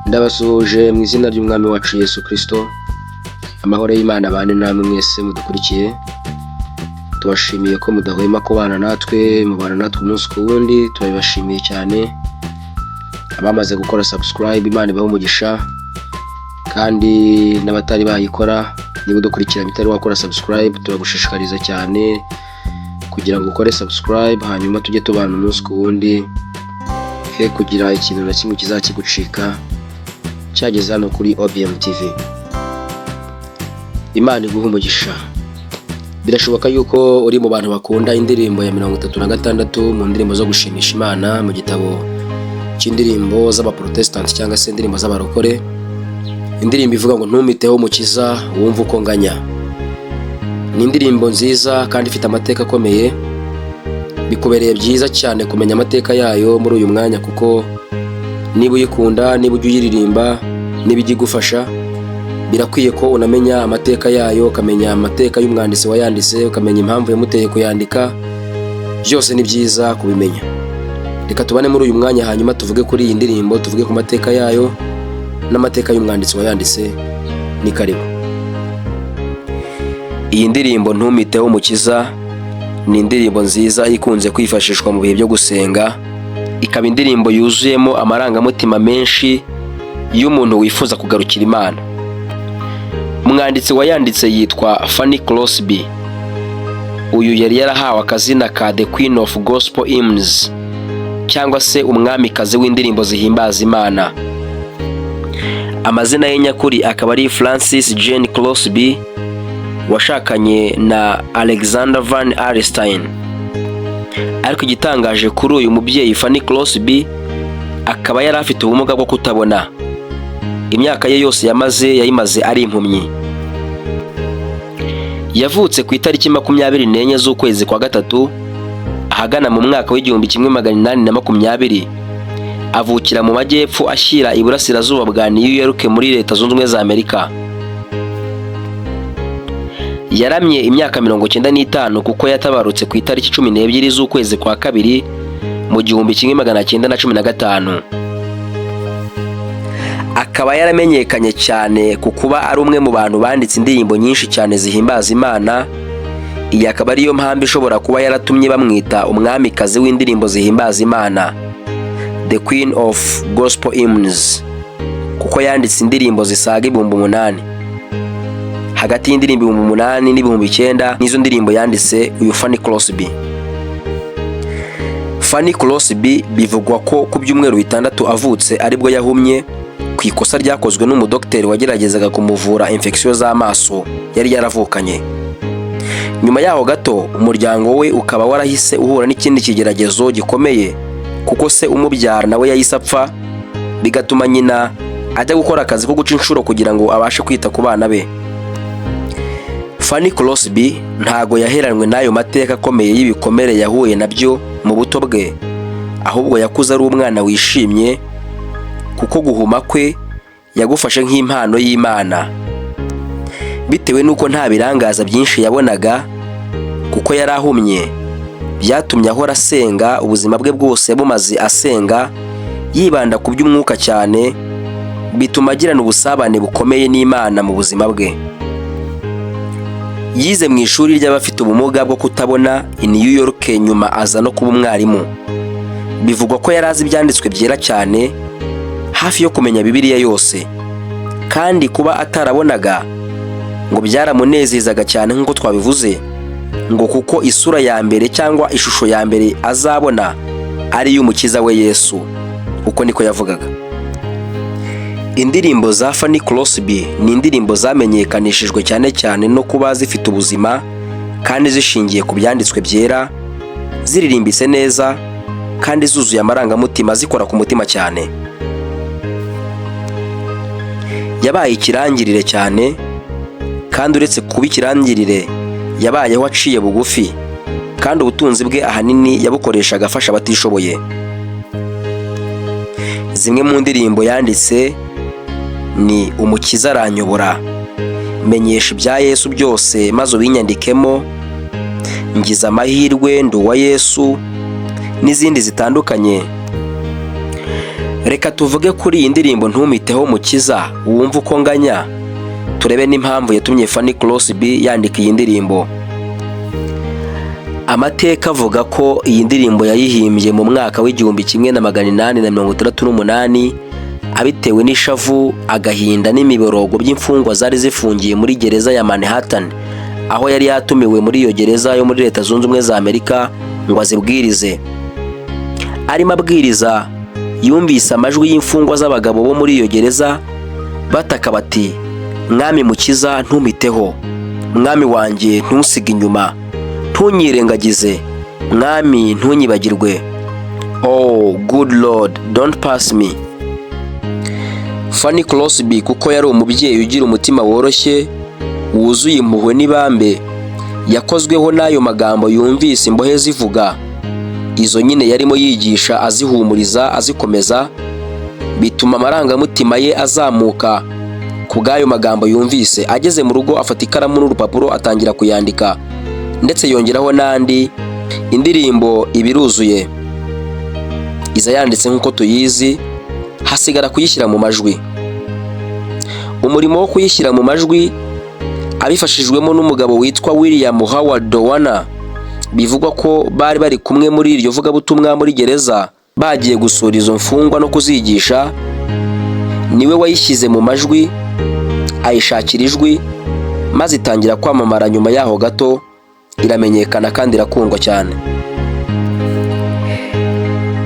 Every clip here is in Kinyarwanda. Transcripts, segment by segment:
Ndabasuhuje mu izina ry'umwami wacu Yesu Kristo. Amahoro y'Imana abane namwe mwese mudukurikiye. Tubashimiye ko mudahwema kubana natwe, mubana natwe umunsi ku wundi. Turabibashimiye cyane. Abamaze gukora subscribe, Imana ibahe umugisha. Kandi n'abatari bayikora, niba udukurikira bitari wakora subscribe, turagushishikariza cyane kugira ngo ukore subscribe, hanyuma tujye tubana umunsi ku wundi, he kugira ikintu na kimwe kizakigucika cyageze hano kuri OBM TV. Imana iguhe umugisha. Birashoboka yuko uri mu bantu bakunda indirimbo ya 36 mu ndirimbo zo gushimisha Imana mu gitabo cy'indirimbo z'abaprotestant cyangwa se indirimbo z'abarokore. Indirimbo ivuga ngo ntumiteho Mukiza wumva uko nganya. Ni indirimbo nziza kandi ifite amateka akomeye. Bikubereye byiza cyane kumenya amateka yayo muri uyu mwanya, kuko niba uyikunda, niba ujya uyiririmba, niba igufasha, birakwiye ko unamenya amateka yayo, ukamenya amateka y'umwanditsi wayanditse, ukamenya impamvu yamuteye kuyandika. Byose ni byiza kubimenya. Reka tubane muri uyu mwanya, hanyuma tuvuge kuri iyi ndirimbo, tuvuge ku mateka yayo n'amateka y'umwanditsi wayanditse. Ni karibu. Iyi ndirimbo ntumiteho Mukiza ni indirimbo nziza ikunze kwifashishwa mu bihe byo gusenga. Ikaba indirimbo yuzuyemo amarangamutima menshi y'umuntu wifuza kugarukira Imana. Umwanditsi wayanditse yitwa Fanny Crosby. Uyu yari yarahawe akazina ka The Queen of Gospel Hymns, cyangwa se umwamikazi w'indirimbo zihimbaza Imana. Amazina ye nyakuri akaba ari Frances Jane Crosby, washakanye na Alexander Van Alstyne. Ariko igitangaje kuri uyu mubyeyi Fanny Crosby, akaba yari afite ubumuga bwo kutabona. Imyaka ye yose yayimaze ari impumyi. Yavutse ku itariki 24 z'ukwezi kwa gatatu ahagana mu mwaka w'1820. Avukira mu majyepfo ashyira iburasirazuba bwa New York muri Leta Zunze Ubumwe za Amerika. Yaramye imyaka 95 kuko yatabarutse ku itariki 12 z'ukwezi kwa kabiri mu 1915. Akaba yaramenyekanye cyane ku kuba ari umwe mu bantu banditse indirimbo nyinshi cyane zihimbaza Imana. Iyi akaba ariyo mpamvu ishobora kuba yaratumye bamwita umwamikazi w'indirimbo zihimbaza Imana, The Queen of Gospel Hymns, kuko yanditse indirimbo zisaga 8,000. Hagati y'indirimbo 8,000 n'9,000 nizo ndirimbo yanditse uyu Fanny Crosby. Fanny Crosby bivugwa ko ku byumweru 6 avutse aribwo yahumye ku ikosa ryakozwe n'umudokiteri wageragezaga kumuvura infection z'amaso yari yaravukanye. Nyuma yaho gato umuryango we ukaba warahise uhura n'ikindi kigeragezo gikomeye, kuko se umubyara nawe yahise apfa, bigatuma nyina ajya gukora akazi ko guca inshuro kugira ngo abashe kwita ku bana be. Fanny Crosby ntago yaheranwe n'ayo mateka akomeye y'ibikomere yahuye nabyo mu buto bwe, ahubwo yakuze ari umwana wishimye, kuko guhuma kwe yagufashe nk'impano y'Imana. Bitewe nuko nta birangaza byinshi yabonaga kuko yari ahumye, byatumye ahora asenga. Ubuzima bwe bwose yabumaze asenga, yibanda ku by'umwuka cyane, bituma agirana ubusabane bukomeye n'Imana mu buzima bwe. Yize mu ishuri ry'abafite ubumuga bwo kutabona i New York, nyuma aza no kuba umwarimu. Bivugwa ko yari azi ibyanditswe byera cyane, hafi yo kumenya Bibiliya yose, kandi kuba atarabonaga ngo byaramunezezaga cyane nk'uko twabivuze, ngo kuko isura ya mbere cyangwa ishusho ya mbere azabona ari y'Umukiza we Yesu. Uko niko yavugaga. Indirimbo za Fanny Crosby ni indirimbo zamenyekanishijwe cyane cyane no kuba zifite ubuzima kandi zishingiye ku byanditswe byera, ziririmbise neza kandi zuzuye amarangamutima, zikora ku mutima cyane. Yabaye ikirangirire cyane, kandi uretse kuba ikirangirire yabayeho aciye bugufi, kandi ubutunzi bwe ahanini yabukoreshaga afasha abatishoboye. Zimwe mu ndirimbo yanditse ni Umukiza aranyobora, Menyesha ibya Yesu byose maze ubinyandikemo, Ngize amahirwe ndi uwa Yesu, n'izindi zitandukanye. Reka tuvuge kuri iyi ndirimbo Ntumiteho Mukiza wumva uko nganya, turebe n'impamvu yatumye Fanny Crosby yandika iyi ndirimbo. Amateka avuga ko iyi ndirimbo yayihimbye mu mwaka w'1868 abitewe n'ishavu, agahinda n'imiborogo by'imfungwa zari zifungiye muri gereza ya Manhattan, aho yari yatumiwe muri iyo gereza yo muri Leta Zunze Ubumwe za Amerika ngo azibwirize. Arimo abwiriza yumvise amajwi y'imfungwa z'abagabo bo muri iyo gereza bataka bati, Mwami Mukiza ntumiteho, Mwami wanjye ntusige inyuma, ntunyirengagize, Mwami ntunyibagirwe, Oh good Lord don't pass me. Fanny Crosby kuko yari umubyeyi ugira umutima woroshye wuzuye impuhwe n'ibambe, yakozweho n'ayo magambo yumvise imbohe zivuga. Izo nyine yarimo yigisha azihumuriza azikomeza, bituma amarangamutima ye azamuka ku bw'ayo magambo yumvise. Ageze mu rugo afata ikaramu n'urupapuro atangira kuyandika, ndetse yongeraho n'andi. Indirimbo ibiruzuye iza yanditse nk'uko tuyizi, hasigara kuyishyira mu majwi. Umurimo wo kuyishyira mu majwi abifashijwemo n'umugabo witwa William Howard Dowana, bivugwa ko bari bari kumwe muri iryo vugabutumwa muri gereza bagiye gusura izo mfungwa no kuzigisha. Niwe wayishyize mu majwi, ayishakira ijwi, maze itangira kwamamara. Nyuma yaho gato iramenyekana kandi irakundwa cyane.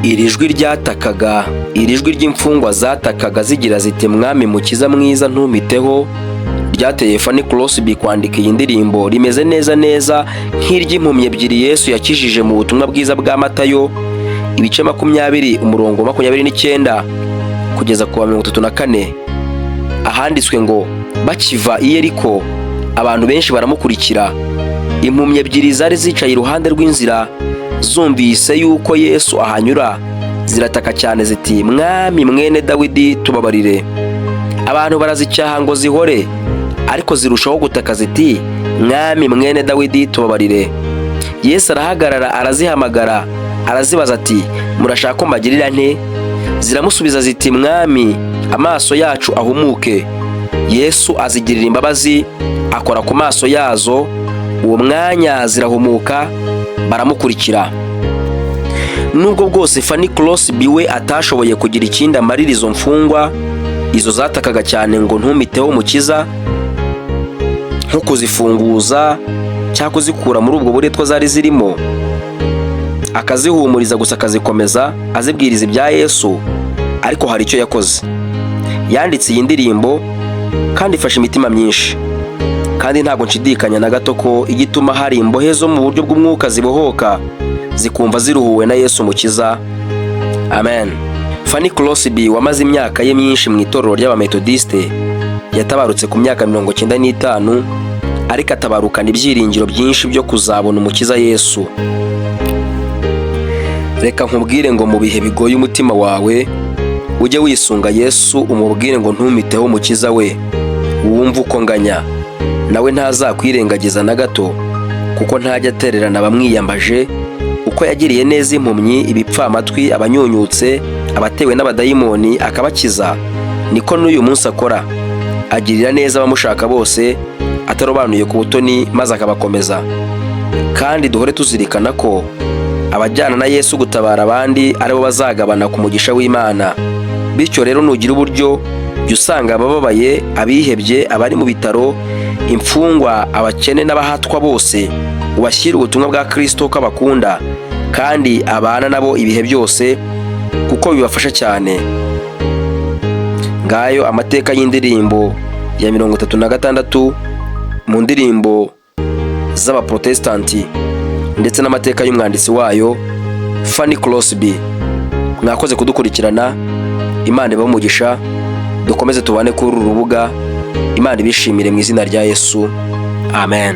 Iri jwi ryatakaga, iri jwi ry'imfungwa zatakaga zigira ziti, Mwami Mukiza mwiza ntumiteho, ryateye Fanny Crosby kwandika iyi ndirimbo. Rimeze neza neza nk'iry'impumyi ebyiri Yesu yakijije mu butumwa bwiza bwa Matayo, ibice 20 umurongo 29 kugeza ku 34. Ahanditswe ngo, bakiva i Yeriko abantu benshi baramukurikira. Impumyi ebyiri zari zicaye iruhande rw'inzira, zumvise yuko Yesu ahanyura, zirataka cyane ziti, Mwami mwene Dawidi tubabarire. Abantu barazicyaha ngo zihore, ariko zirushaho gutaka ziti, Mwami mwene Dawidi tubabarire. Yesu arahagarara arazihamagara, arazibaza ati, murashaka ko mbagirira nte? Ziramusubiza ziti, Mwami amaso yacu ahumuke. Yesu azigirira imbabazi, akora ku maso yazo. Uwo mwanya zirahumuka, baramukurikira. Nubwo bwose Fanny Crosby we atashoboye kugira ikindi amarira izo mfungwa, izo zatakaga cyane ngo ntumiteho Mukiza, nko kuzifunguza cyangwa kuzikura muri ubwo buretwa zari zirimo, akazihumuriza gusa akazikomeza azibwiriza ibya Yesu. Ariko hari icyo yakoze. Yanditse iyi ndirimbo kandi ifashe imitima myinshi, kandi ntabwo nshidikanya na gato ko igituma hari imbohe zo mu buryo bw'umwuka zibohoka, zikumva ziruhuwe na Yesu Mukiza. Amen. Fanny Crosby wamaze imyaka ye myinshi mu itorero ry'Abamethodiste, yatabarutse ku myaka 95, ariko atabarukana ibyiringiro byinshi byo kuzabona Umukiza Yesu. Reka nkubwire ngo mu bihe bigoye umutima wawe ujye wisunga Yesu, umubwire ngo ntumiteho Mukiza we wumva uko nganya, nawe ntazakwirengagiza na gato, kuko ntajya atererana abamwiyambaje. Uko yagiriye neza impumyi, ibipfamatwi, abanyunyutse, abatewe n'abadayimoni akabakiza, niko n'uyu munsi akora. Agirira neza abamushaka bose, atarobanuye ku butoni, maze akabakomeza. Kandi duhore tuzirikana ko abajyana na Yesu gutabara abandi aribo bazagabana ku mugisha w'Imana. Bityo rero nugira uburyo jya usanga abababaye, abihebye, abari mu bitaro, imfungwa, abakene n'abahatwa bose, ubashyira ubutumwa bwa Kristo ko abakunda kandi abana nabo ibihe byose, kuko bibafasha cyane. Ngayo amateka y'indirimbo ya 36 mu ndirimbo z'Abaprotestanti, ndetse n'amateka y'umwanditsi wayo Fanny Crosby. Mwakoze kudukurikirana. Imana ibahe umugisha, dukomeze tubane kuri uru rubuga. Imana ibishimire mu izina rya Yesu. Amen.